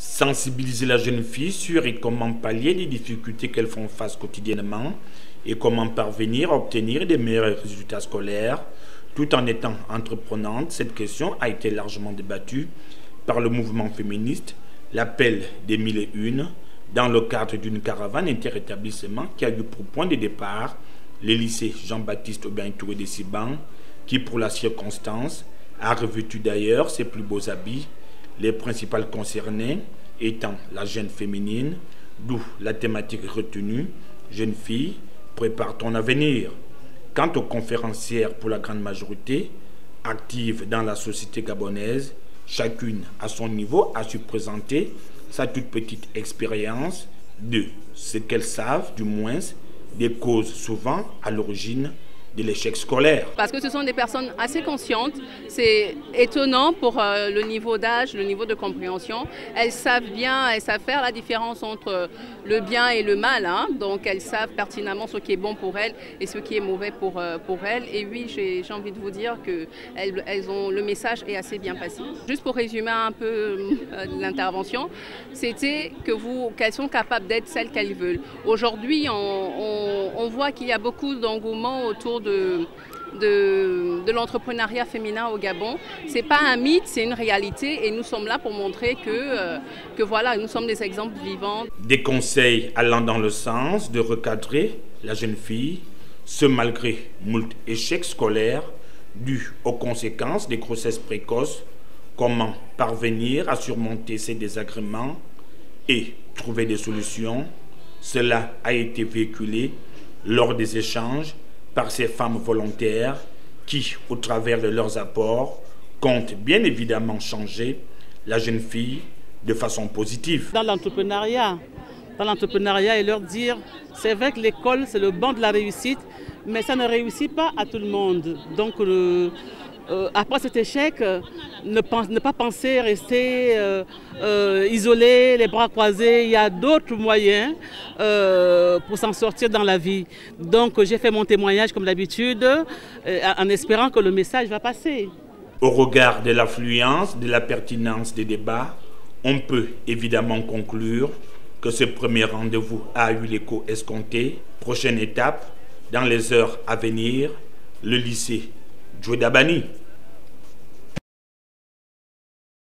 Sensibiliser la jeune fille sur et comment pallier les difficultés qu'elles font face quotidiennement et comment parvenir à obtenir des meilleurs résultats scolaires tout en étant entreprenante. Cette question a été largement débattue par le mouvement féministe, l'appel des 1001, dans le cadre d'une caravane interétablissement qui a eu pour point de départ le lycée Jean-Baptiste Aubin-Touré de Siban, qui pour la circonstance a revêtu d'ailleurs ses plus beaux habits, les principales concernées étant la jeune féminine, d'où la thématique retenue « Jeune fille, prépare ton avenir ». Quant aux conférencières, pour la grande majorité, actives dans la société gabonaise, chacune à son niveau a su présenter sa toute petite expérience de ce qu'elles savent, du moins, des causes souvent à l'origine de l'échec scolaire. Parce que ce sont des personnes assez conscientes, c'est étonnant pour le niveau d'âge, le niveau de compréhension. Elles savent bien, elles savent faire la différence entre le bien et le mal, hein. Donc elles savent pertinemment ce qui est bon pour elles et ce qui est mauvais pour elles. Et oui, j'ai envie de vous dire que le message est assez bien passé. Juste pour résumer un peu l'intervention, c'était qu'elles sont capables d'être celles qu'elles veulent. Aujourd'hui, on voit qu'il y a beaucoup d'engouement autour de l'entrepreneuriat féminin au Gabon. Ce n'est pas un mythe, c'est une réalité et nous sommes là pour montrer que voilà, nous sommes des exemples vivants. Des conseils allant dans le sens de recadrer la jeune fille, ce malgré moult échecs scolaires dus aux conséquences des grossesses précoces, comment parvenir à surmonter ces désagréments et trouver des solutions. Cela a été véhiculé lors des échanges par ces femmes volontaires qui, au travers de leurs apports, comptent bien évidemment changer la jeune fille de façon positive. Dans l'entrepreneuriat et leur dire, c'est vrai que l'école c'est le banc de la réussite, mais ça ne réussit pas à tout le monde. Donc après cet échec, ne pas penser rester isolé, les bras croisés. Il y a d'autres moyens pour s'en sortir dans la vie. Donc j'ai fait mon témoignage comme d'habitude en espérant que le message va passer. Au regard de l'affluence, de la pertinence des débats, on peut évidemment conclure que ce premier rendez-vous a eu l'écho escompté. Prochaine étape, dans les heures à venir, le lycée Djoué Dabani.